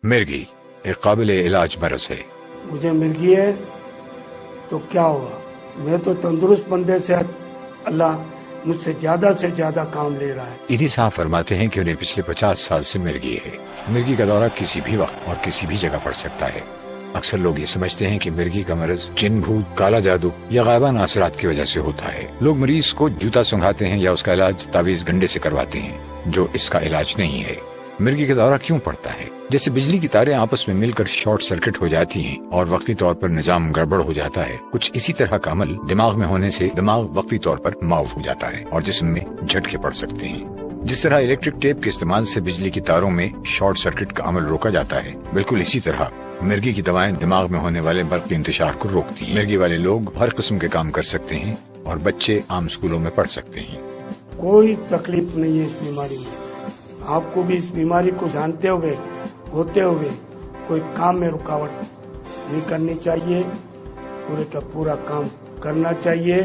मिर्गी एक काबिल इलाज मरज है। मुझे मिर्गी है तो क्या हुआ, मैं तो तंदुरुस्त बंदे से अल्लाह मुझसे ज्यादा से ज्यादा काम ले रहा है। इदी साहब फरमाते हैं कि उन्हें पिछले 50 साल से मिर्गी है। मिर्गी का दौरा किसी भी वक्त और किसी भी जगह पड़ सकता है। अक्सर लोग ये समझते हैं कि मिर्गी का मरज जिन, भूत, काला जादू या गायबाना असरात की वजह से होता है। लोग मरीज को जूता सुंघाते हैं या उसका इलाज तावीज गंडे से करवाते हैं, जो इसका इलाज नहीं है। मिर्गी का दौरा क्यों पड़ता है? जैसे बिजली की तारें आपस में मिलकर शॉर्ट सर्किट हो जाती हैं और वक्ती तौर पर निजाम गड़बड़ हो जाता है, कुछ इसी तरह का अमल दिमाग में होने से दिमाग वक्ती तौर पर माऊफ हो जाता है और जिस्म में झटके पड़ सकते हैं। जिस तरह इलेक्ट्रिक टेप के इस्तेमाल से बिजली की तारों में शॉर्ट सर्किट का अमल रोका जाता है, बिल्कुल इसी तरह मिर्गी की दवाएं दिमाग में होने वाले बर्फ के इंतशार को रोकती हैं। मिर्गी वाले लोग हर किस्म के काम कर सकते हैं और बच्चे आम स्कूलों में पढ़ सकते हैं। कोई तकलीफ नहीं है इस बीमारी में। आपको भी इस बीमारी को जानते हुए, होते हुए कोई काम में रुकावट नहीं करनी चाहिए, पूरे का पूरा काम करना चाहिए,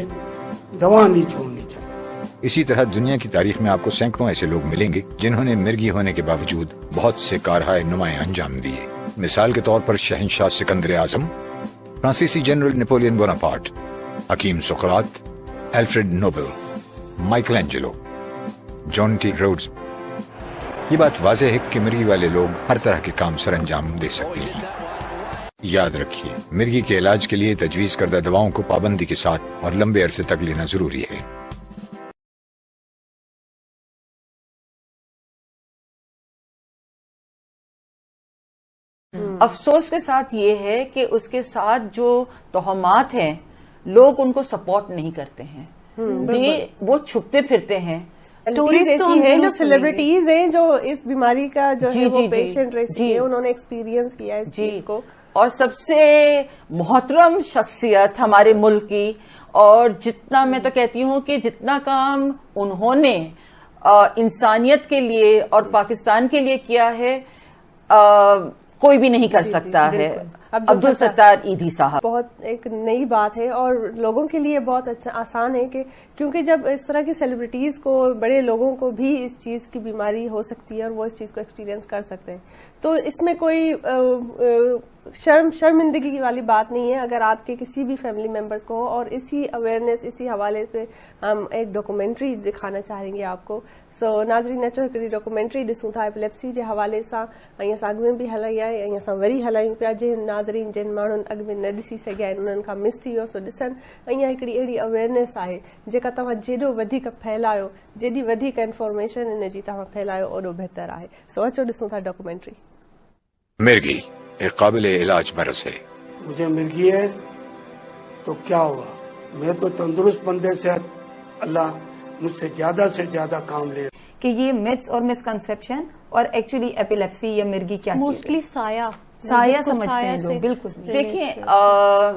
दवा नहीं छोड़नी चाहिए। इसी तरह दुनिया की तारीख में आपको सैकड़ों ऐसे लोग मिलेंगे जिन्होंने मिर्गी होने के बावजूद बहुत से कारहाय नुमाए अंजाम दिए। मिसाल के तौर पर शहंशाह सिकंदर आजम, फ्रांसीसी जनरल नेपोलियन बोनापार्ट, हकीम सुकरात, Alfred Nobel, Michelangelo, John T Rhodes. ये बात वाज़ेह है कि मिर्गी वाले लोग हर तरह के काम सर अंजाम दे सकते हैं। याद रखिए, मिर्गी के इलाज के लिए तजवीज़ करदा दवाओं को पाबंदी के साथ और लंबे अरसे तक लेना जरूरी है। अफसोस के साथ ये है कि उसके साथ जो तोहमात हैं, लोग उनको सपोर्ट नहीं करते हैं। वो छुपते फिरते हैं। टूरिस्ट तो हैं, जो सेलिब्रिटीज हैं जो इस बीमारी का जो है वो पेशेंट रह चुके हैं, उन्होंने एक्सपीरियंस किया है इस चीज को। और सबसे मोहतरम शख्सियत हमारे मुल्क की, और जितना मैं तो कहती हूँ कि जितना काम उन्होंने इंसानियत के लिए और पाकिस्तान के लिए किया है, कोई भी नहीं कर सकता है। अब्दुल सत्तार ईदी साहब बहुत एक नई बात है और लोगों के लिए बहुत अच्छा आसान है कि क्योंकि जब इस तरह की सेलिब्रिटीज को, बड़े लोगों को भी इस चीज की बीमारी हो सकती है और वो इस चीज को एक्सपीरियंस कर सकते हैं, तो इसमें कोई शर्मिंदगी वाली बात नहीं है अगर आपके किसी भी फैमिली मेंबर्स को। और इसी अवेयरनेस, इसी हवाले से हम एक डॉक्यूमेंट्री दिखाना चाहेंगे आपको। सो नाज़रीन, अचो हिकिड़ी डॉक्यूमेंट्री ॾिसूं था एपिलेप्सी जे हवाले सां, ऐं असां अॻु में बि हलाई आहे ऐं असां वरी हलायूं पिया। जिन नाज़रीन जिन माण्हुनि अॻु में न ॾिसी सघिया आहिनि उन्हनि खां मिस थी वियो सो ॾिसनि। ऐं हिकिड़ी अहिड़ी अवेयरनेस आहे जेका तव्हां जेॾो वधीक फैलायो, जेॾी वधीक इंफॉर्मेशन इन जी तव्हां फैलायो, ओॾो बहितर आहे। सो अचो ॾिसूं था डॉक्यूमेंट्री। मिर्गी एक काबिल इलाज मरज है। मुझे मिर्गी है तो क्या हुआ, मैं तो तंदुरुस्त बंदे से अल्लाह मुझसे ज्यादा से ज्यादा काम ले। कि ये मिथ्स और मिसकंसेप्शन और एक्चुअली एपिलेप्सी या मिर्गी क्या मोस्टली साया समझते हैं लोग। बिल्कुल देखिए,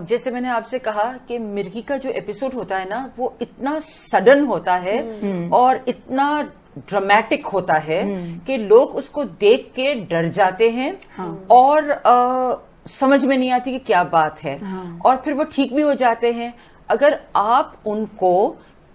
जैसे मैंने आपसे कहा कि मिर्गी का जो एपिसोड होता है ना, वो इतना सडन होता है और इतना ड्रामेटिक होता है कि लोग उसको देख के डर जाते हैं और समझ में नहीं आती कि क्या बात है, और फिर वो ठीक भी हो जाते हैं। अगर आप उनको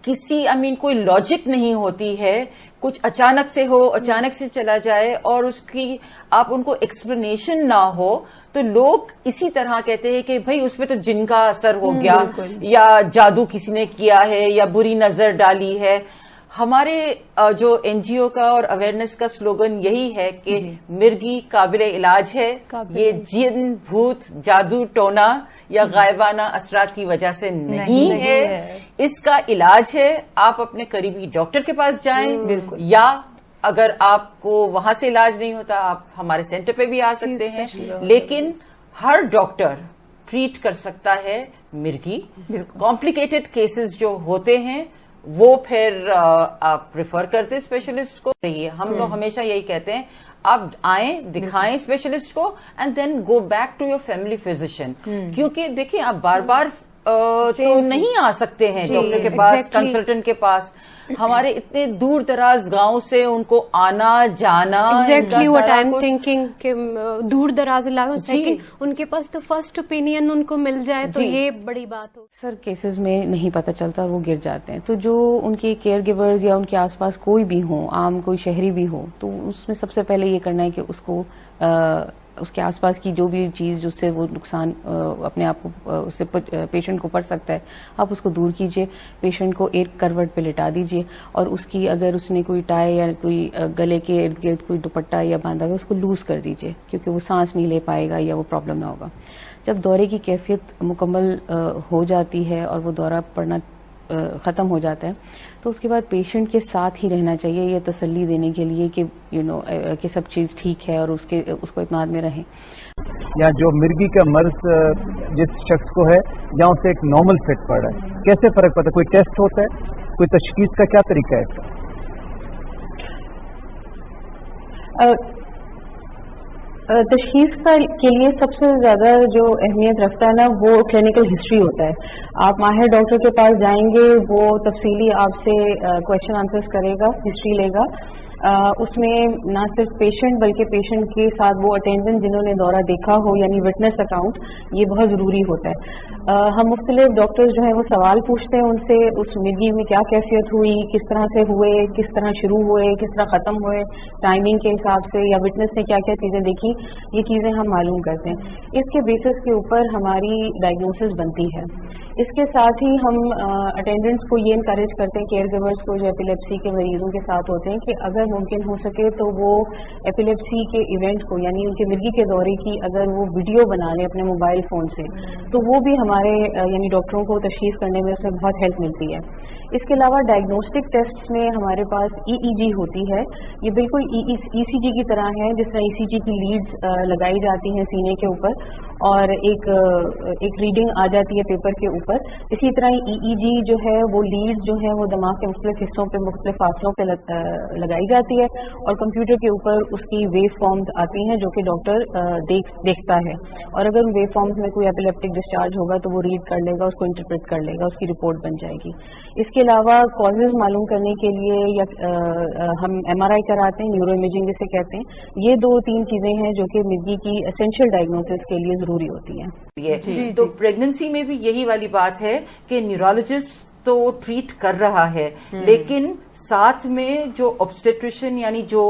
किसी कोई लॉजिक नहीं होती है, कुछ अचानक से हो, अचानक से चला जाए और उसकी आप उनको एक्सप्लेनेशन ना हो, तो लोग इसी तरह कहते हैं कि भाई उसमें तो जिन का असर हो गया या जादू किसी ने किया है या बुरी नजर डाली है। हमारे जो एनजीओ का और अवेयरनेस का स्लोगन यही है कि मिर्गी काबिले इलाज है। ये जिन, भूत, जादू टोना या गायबाना असरात की वजह से नहीं है। इसका इलाज है, आप अपने करीबी डॉक्टर के पास जाएं, या अगर आपको वहां से इलाज नहीं होता, आप हमारे सेंटर पे भी आ सकते हैं। लेकिन हर डॉक्टर ट्रीट कर सकता है मिर्गी। कॉम्प्लिकेटेड केसेस जो होते हैं वो फिर आप प्रेफर करते स्पेशलिस्ट को। हम लोग हमेशा यही कहते हैं, आप आएं, दिखाएं स्पेशलिस्ट को and then go back to your family physician. क्योंकि देखिए, आप बार बार तो नहीं आ सकते हैं डॉक्टर के पास, कंसल्टेंट के पास। हमारे इतने दूर दराज गांव से उनको आना जाना, exactly what I am thinking कि दूर दराज इलाकों से उनके पास तो फर्स्ट ओपिनियन उनको मिल जाए तो ये बड़ी बात हो। सर केसेस में नहीं पता चलता, वो गिर जाते हैं। तो जो उनके केयर गिवर्स या उनके आसपास कोई भी हो, आम कोई शहरी भी हो, तो उसमें सबसे पहले ये करना है कि उसको اس کے آس پاس کی جو بھی چیز جس سے وہ نقصان اپنے آپ کو اس سے پیشنٹ کو پڑ سکتا ہے آپ اس کو دور کیجیے. پیشنٹ کو ایک کروٹ پہ لٹا دیجیے اور اس کی اگر اس نے کوئی ٹائی یا کوئی گلے کے ارد گرد کوئی دوپٹہ یا باندھا ہوا اس کو لوز کر دیجیے کیونکہ وہ سانس نہیں لے پائے گا یا وہ پرابلم نہ ہوگا. جب دورے کی کیفیت مکمل ہو جاتی ہے اور وہ دورہ پڑنا ختم ہو جاتا ہے تو اس کے بعد پیشنٹ کے ساتھ ہی رہنا چاہیے یہ تسلی دینے کے لیے کہ کہ سب چیز ٹھیک ہے اور اس کو اعتماد میں رہیں. یا جو مرگی کا مرض جس شخص کو ہے یا اسے ایک نارمل فٹ پڑ رہا ہے کیسے فرق پڑتا ہے؟ کوئی ٹیسٹ ہوتا ہے؟ کوئی تشخیص کا کیا طریقہ ہے اس کا؟ تشخیص کے لیے سب سے زیادہ جو اہمیت رکھتا ہے نا وہ کلینکل ہسٹری ہوتا ہے. آپ ماہر ڈاکٹر کے پاس جائیں گے وہ تفصیلی آپ سے کویشچن آنسرز کرے گا, ہسٹری لے گا. اس میں نہ صرف پیشنٹ بلکہ پیشنٹ کے ساتھ وہ اٹینڈنٹ جنہوں نے دورہ دیکھا ہو یعنی وٹنس اکاؤنٹ یہ بہت ضروری ہوتا ہے. ہم مختلف ڈاکٹرز جو ہیں وہ سوال پوچھتے ہیں ان سے اس مرگی میں کیا کیفیت ہوئی, کس طرح سے ہوئے, کس طرح شروع ہوئے, کس طرح ختم ہوئے, ٹائمنگ کے حساب سے یا وٹنس نے کیا کیا چیزیں دیکھی, یہ چیزیں ہم معلوم کرتے ہیں. اس کے بیسس کے اوپر ہماری ڈائگنوسس بنتی ہے. اس کے ساتھ ہی ہم اٹینڈنٹس کو یہ انکریج کرتے ہیں, کیئر گیورس کو جو ایپیلیپسی کے مریضوں کے ساتھ ہوتے ہیں کہ اگر ممکن ہو سکے تو وہ ایپیلیپسی کے ایونٹ کو یعنی ان کے مرگی کے دورے کی اگر وہ ویڈیو بنا لیں اپنے موبائل فون سے تو وہ بھی ہمارے یعنی ڈاکٹروں کو تشخیص کرنے میں اس میں بہت ہیلپ ملتی ہے. اس کے علاوہ ڈائگنوسٹک ٹیسٹ میں ہمارے پاس EEG ہوتی ہے. یہ بالکل ECG کی طرح ہے جس طرح ECG کی لیڈز لگائی جاتی ہیں سینے کے اوپر اور ایک ریڈنگ آ جاتی ہے پیپر کے اوپر. اسی طرح EEG جو ہے وہ لیڈز جو ہے وہ دماغ کے مختلف حصوں پہ مختلف فاصلوں پہ لگائی جاتی ہے اور کمپیوٹر کے اوپر اس کی ویو فارمز آتی ہیں جو کہ ڈاکٹر دیکھتا ہے اور اگر ان ویو فارمز میں کوئی ایپیلیپٹک ڈسچارج ہوگا تو وہ ریڈ کر لے گا, اس کو انٹرپریٹ کر لے گا, اس کی رپورٹ بن جائے گی. اس کے علاوہ کازز معلوم کرنے کے لیے یا ہم MRI کراتے ہیں, نیورو امیجنگ جسے کہتے ہیں. یہ 2-3 چیزیں ہیں جو کہ مرگی کی اسینشیل ڈائگنوسس کے لیے ضروری ہوتی ہیں. تو پریگننسی میں بھی یہی والی بات ہے کہ نیورولوجسٹ تو ٹریٹ کر رہا ہے لیکن ساتھ میں جو obstetrician یعنی جو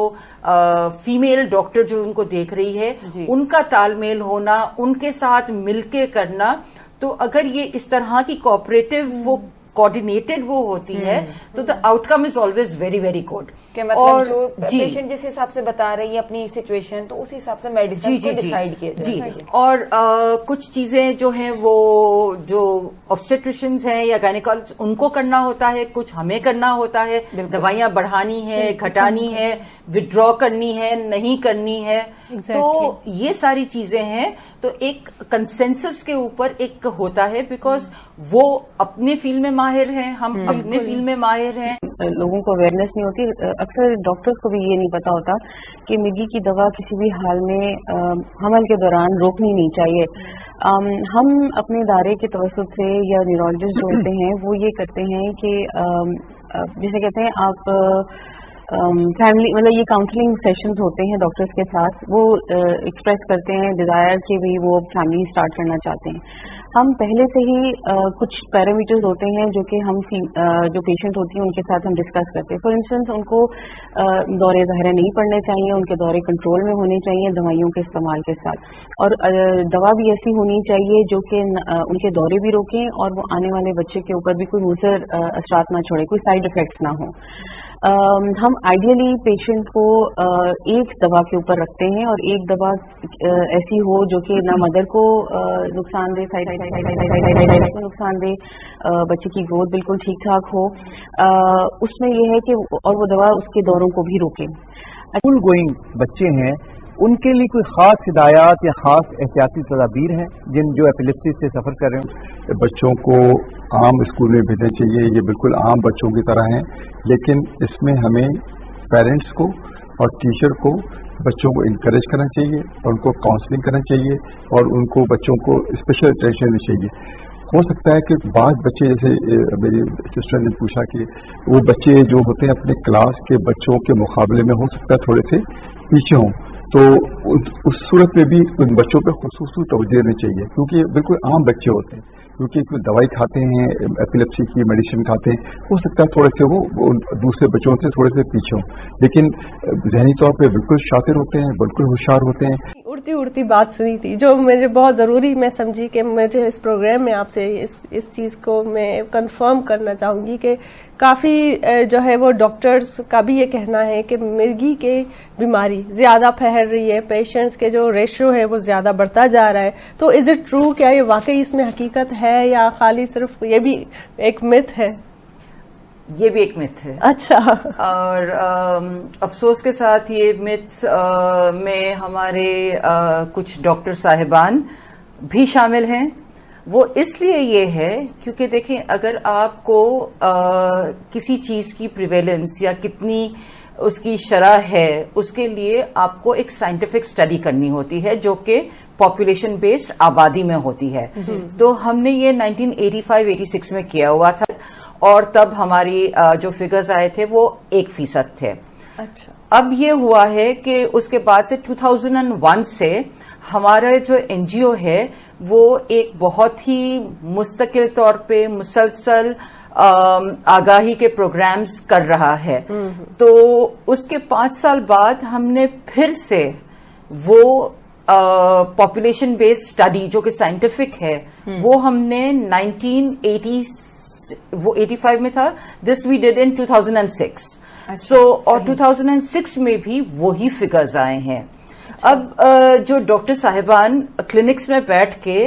فیمیل ڈاکٹر جو ان کو دیکھ رہی ہے ان کا تال میل ہونا, ان کے ساتھ مل کے کرنا. تو اگر یہ اس طرح کی کوآپریٹو وہ کوآرڈینیٹڈ وہ ہوتی ہے تو the out come is always very very good. کہ مطلب جو پیشنٹ جس حساب سے بتا رہی ہے اپنی سچویشن تو اس حساب سے میڈیسن کو ڈیسائیڈ کیا جائے. اور کچھ چیزیں جو ہیں وہ جو obstetricians ہیں یا گائنیکالوجسٹ ان کو کرنا ہوتا ہے, کچھ ہمیں کرنا ہوتا ہے. دوائیاں بڑھانی ہے, گھٹانی ہے, withdraw کرنی ہے, نہیں کرنی ہے. تو یہ ساری چیزیں ہیں. تو ایک کنسنسس کے اوپر ایک ہوتا ہے بیکاز وہ اپنے فیلڈ میں ماہر ہیں, ہم اپنے فیلڈ میں ماہر ہیں. لوگوں کو اویئرنیس نہیں ہوتی. اکثر ڈاکٹرز کو بھی یہ نہیں پتا ہوتا کہ مرگی کی دوا کسی بھی حال میں حمل کے دوران روکنی نہیں چاہیے. ہم اپنے ادارے کے توسط سے یا نیورولوجسٹ جو ہوتے ہیں وہ یہ کرتے ہیں کہ جسے کہتے ہیں آپ فیملی مطلب یہ کاؤنسلنگ سیشنز ہوتے ہیں ڈاکٹرز کے ساتھ, وہ ایکسپریس کرتے ہیں ڈیزائر کہ بھی وہ فیملی اسٹارٹ کرنا چاہتے ہیں. ہم پہلے سے ہی کچھ پیرامیٹرز ہوتے ہیں جو کہ ہم جو پیشنٹ ہوتی ہیں ان کے ساتھ ہم ڈسکس کرتے ہیں. فار انسٹنس ان کو دورے ظاہرہ نہیں پڑنے چاہیے, ان کے دورے کنٹرول میں ہونے چاہیے دوائیوں کے استعمال کے ساتھ, اور دوا بھی ایسی ہونی چاہیے جو کہ ان کے دورے بھی روکیں اور وہ آنے والے بچے کے اوپر بھی کوئی مضر اثرات نہ چھوڑے, کوئی سائڈ افیکٹس نہ ہوں. ہم آئیڈیلی پیشنٹ کو ایک دوا کے اوپر رکھتے ہیں اور ایک دوا ایسی ہو جو کہ نہ مدر کو نقصان دے, نقصان دے, بچے کی گروتھ بالکل ٹھیک ٹھاک ہو. اس میں یہ ہے کہ اور وہ دوا اس کے دوروں کو بھی روکے. اسکول گوئنگ بچے ہیں ان کے لیے کوئی خاص ہدایات یا خاص احتیاطی تدابیر ہیں جو ایپیلیپسی سے سفر کر رہے ہیں؟ بچوں کو عام اسکول میں بھیجنا چاہیے, یہ بالکل عام بچوں کی طرح ہیں, لیکن اس میں ہمیں پیرنٹس کو اور ٹیچر کو بچوں کو انکریج کرنا چاہیے اور ان کو کاؤنسلنگ کرنا چاہیے اور ان کو بچوں کو اسپیشل اٹینشن دینی چاہیے. ہو سکتا ہے کہ بعض بچے جیسے میری سسٹر نے پوچھا کہ وہ بچے جو ہوتے ہیں اپنے کلاس کے بچوں کے مقابلے میں ہو سکتا ہے تھوڑے سے پیچھے ہوں, तो उस सूरत में भी उन बच्चों पे खुसूसी तवज्जो देनी चाहिए, क्योंकि बिल्कुल आम बच्चे होते हैं, क्योंकि कोई दवाई खाते हैं, एपिलेप्सी की मेडिसिन खाते हैं, हो सकता है थोड़े से वो दूसरे बच्चों से थोड़े से पीछे हों, लेकिन ज़हनी तौर पे बिल्कुल शातिर होते हैं, बिल्कुल होशियार होते हैं। उड़ती उड़ती बात सुनी थी जो मुझे बहुत ज़रूरी मैं समझी कि मुझे इस प्रोग्राम में आपसे इस चीज़ को मैं कंफर्म करना चाहूँगी कि काफ़ी जो है वो डॉक्टर्स का भी ये कहना है कि मिर्गी के बीमारी ज़्यादा फैल रही है, पेशेंट्स के जो रेशियो है वो ज़्यादा बढ़ता जा रहा है। तो इज़ इट ट्रू, क्या ये वाकई इसमें हकीकत है या खाली सिर्फ ये भी एक मिथ है? ये भी एक मिथ है। अच्छा। और अफसोस के साथ ये मिथ में हमारे कुछ डॉक्टर साहिबान भी शामिल हैं। वो इसलिए ये है क्योंकि देखें, अगर आपको किसी चीज की प्रिवेलेंस या कितनी उसकी शरह है, उसके लिए आपको एक साइंटिफिक स्टडी करनी होती है जो कि पॉपुलेशन बेस्ड आबादी में होती है। तो हमने ये 1985-86 में किया हुआ था और तब हमारी जो फिगर्स आए थे वो 1% थे। अच्छा। अब ये हुआ है कि उसके बाद से 2001 से हमारा जो एनजीओ है वो एक बहुत ही मुस्तकिल तौर पे मुसलसल आगाही के प्रोग्राम्स कर रहा है। तो उसके 5 साल बाद हमने फिर से वो पॉपुलेशन बेस्ड स्टडी जो कि साइंटिफिक है वो हमने 85 में था, दिस वी डिड इन 2006। सो और 2006 में भी वही फिगर्स आए हैं। अब जो डॉक्टर साहिबान क्लिनिक्स में बैठ के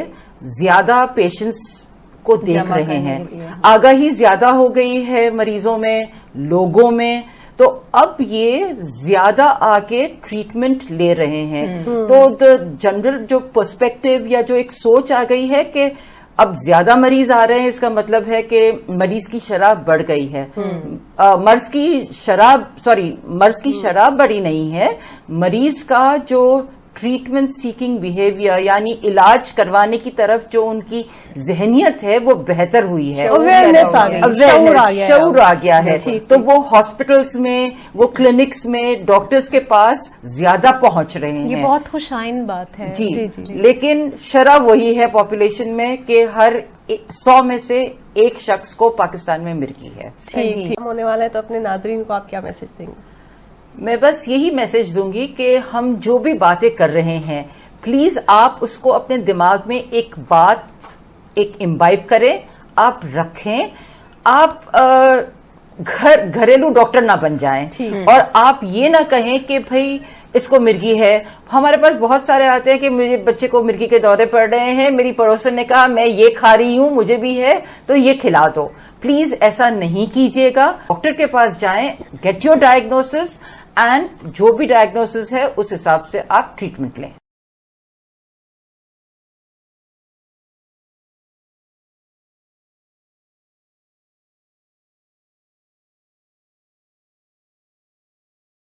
ज्यादा पेशेंट्स को देख रहे हैं, आगाही ज्यादा हो गई है मरीजों में, लोगों में, तो अब ये ज्यादा आके ट्रीटमेंट ले रहे हैं। तो द जनरल जो पर्सपेक्टिव या जो एक सोच आ गई है कि अब ज्यादा मरीज आ रहे हैं, इसका मतलब है कि मरीज की शरह बढ़ गई है। मर्ज की शरह बढ़ी नहीं है, मरीज का जो ट्रीटमेंट सीकिंग बिहेवियर यानी इलाज करवाने की तरफ जो उनकी जहनियत है वो बेहतर हुई है, अवेयरनेस आ गई, शऊर आ गया है। तो वो हॉस्पिटल्स में, वो क्लिनिक्स में डॉक्टर्स के पास ज्यादा पहुंच रहे हैं। ये बहुत खुशाइन बात है। जी। लेकिन शरह वही है पॉपुलेशन में कि हर 100 में से एक शख्स को पाकिस्तान में मिर्गी है। ठीक होने वाला है, तो अपने नाजरीन को आप क्या मैसेज देंगे? मैं बस यही मैसेज दूंगी कि हम जो भी बातें कर रहे हैं, प्लीज आप उसको अपने दिमाग में एक बात इम्बाइब करें, आप रखें। आप घरेलू डॉक्टर ना बन जाएं और आप ये ना कहें कि भाई इसको मिर्गी है। हमारे पास बहुत सारे आते हैं कि मेरे बच्चे को मिर्गी के दौरे पड़ रहे हैं, मेरी पड़ोसन ने कहा मैं ये खा रही हूं, मुझे भी है तो ये खिला दो। प्लीज ऐसा नहीं कीजिएगा, डॉक्टर के पास जाएं, गेट योर डायग्नोसिस एंड जो भी डायग्नोसिस है उस हिसाब से आप ट्रीटमेंट लें।